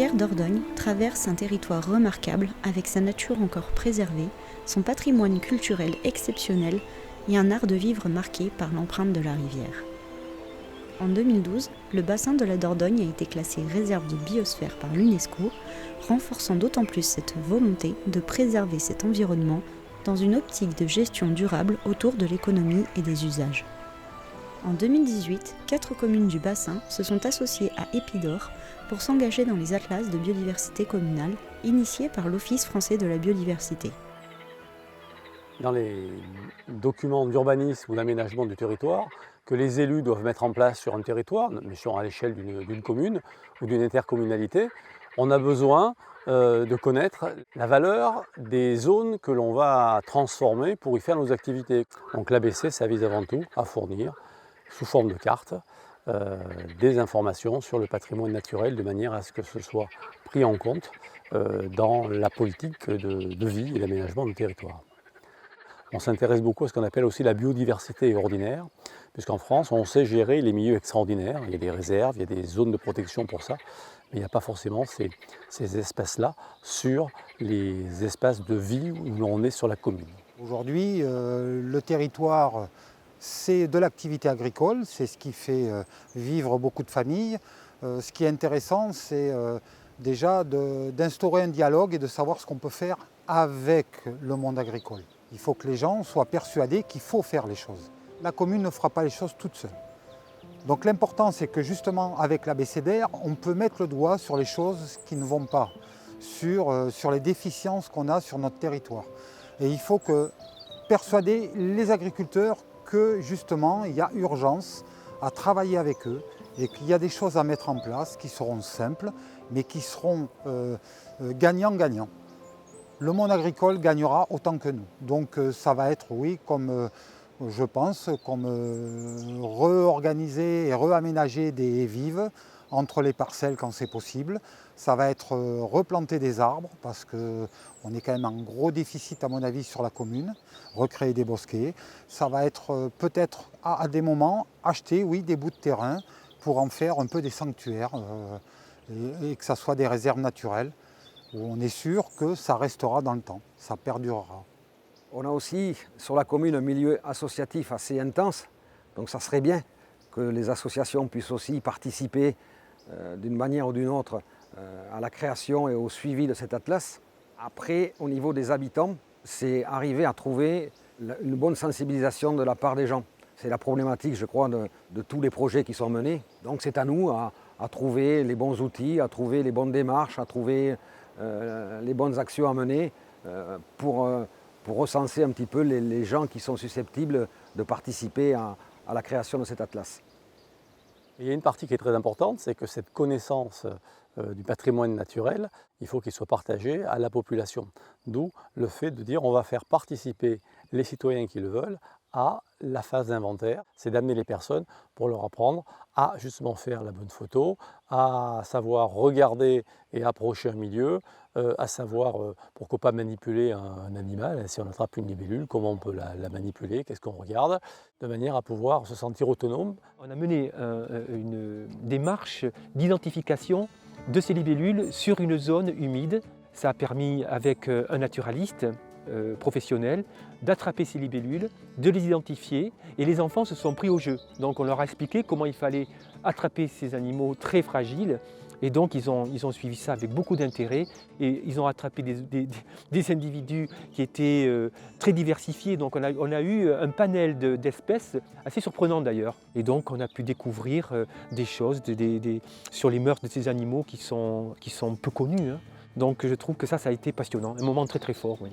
rivière Dordogne traverse un territoire remarquable avec sa nature encore préservée, son patrimoine culturel exceptionnel et un art de vivre marqué par l'empreinte de la rivière. En 2012, le bassin de la Dordogne a été classé réserve de biosphère par l'UNESCO, renforçant d'autant plus cette volonté de préserver cet environnement dans une optique de gestion durable autour de l'économie et des usages. En 2018, 4 communes du bassin se sont associées à Épidor pour s'engager dans les atlas de biodiversité communale initiés par l'Office français de la biodiversité. Dans les documents d'urbanisme ou d'aménagement du territoire que les élus doivent mettre en place sur un territoire, mais à l'échelle d'une commune ou d'une intercommunalité, on a besoin de connaître la valeur des zones que l'on va transformer pour y faire nos activités. Donc l'ABC, ça vise avant tout à fournir, sous forme de carte, des informations sur le patrimoine naturel de manière à ce que ce soit pris en compte dans la politique de vie et d'aménagement du territoire. On s'intéresse beaucoup à ce qu'on appelle aussi la biodiversité ordinaire, puisqu'en France, on sait gérer les milieux extraordinaires. Il y a des réserves, il y a des zones de protection pour ça, mais il n'y a pas forcément ces espaces-là sur les espaces de vie où l'on est sur la commune. Aujourd'hui, le territoire, c'est de l'activité agricole, c'est ce qui fait vivre beaucoup de familles. Ce qui est intéressant, c'est déjà d'instaurer un dialogue et de savoir ce qu'on peut faire avec le monde agricole. Il faut que les gens soient persuadés qu'il faut faire les choses. La commune ne fera pas les choses toute seule. Donc l'important, c'est que justement, avec l'ABCDR, on peut mettre le doigt sur les choses qui ne vont pas, sur les déficiences qu'on a sur notre territoire. Et il faut persuader les agriculteurs que justement, il y a urgence à travailler avec eux et qu'il y a des choses à mettre en place qui seront simples, mais qui seront gagnant-gagnant. Le monde agricole gagnera autant que nous. Donc ça va être, oui, je pense, comme réorganiser et réaménager des haies vives entre les parcelles quand c'est possible. Ça va être replanter des arbres parce qu'on est quand même en gros déficit à mon avis sur la commune, recréer des bosquets. Ça va être peut-être à des moments acheter, oui, des bouts de terrain pour en faire un peu des sanctuaires et que ça soit des réserves naturelles, où on est sûr que ça restera dans le temps, ça perdurera. On a aussi sur la commune un milieu associatif assez intense, donc ça serait bien que les associations puissent aussi participer d'une manière ou d'une autre à la création et au suivi de cet atlas. Après, au niveau des habitants, c'est arriver à trouver une bonne sensibilisation de la part des gens. C'est la problématique, je crois, de tous les projets qui sont menés. Donc c'est à nous à trouver les bons outils, à trouver les bonnes démarches, à trouver les bonnes actions à mener pour recenser un petit peu les gens qui sont susceptibles de participer à la création de cet atlas. Il y a une partie qui est très importante, c'est que cette connaissance du patrimoine naturel, il faut qu'il soit partagé à la population. D'où le fait de dire on va faire participer les citoyens qui le veulent à la phase d'inventaire, c'est d'amener les personnes pour leur apprendre à justement faire la bonne photo, à savoir regarder et approcher un milieu, à savoir pourquoi pas manipuler un animal, si on attrape une libellule, comment on peut la manipuler, qu'est-ce qu'on regarde, de manière à pouvoir se sentir autonome. On a mené une démarche d'identification de ces libellules sur une zone humide. Ça a permis, avec un naturaliste professionnel, d'attraper ces libellules, de les identifier, et les enfants se sont pris au jeu. Donc on leur a expliqué comment il fallait attraper ces animaux très fragiles, et donc ils ont suivi ça avec beaucoup d'intérêt, et ils ont attrapé des individus qui étaient très diversifiés. Donc on a eu un panel d'espèces assez surprenant d'ailleurs, et donc on a pu découvrir des choses sur les mœurs de ces animaux qui sont peu connus. Donc je trouve que ça a été passionnant, un moment très très fort. Oui.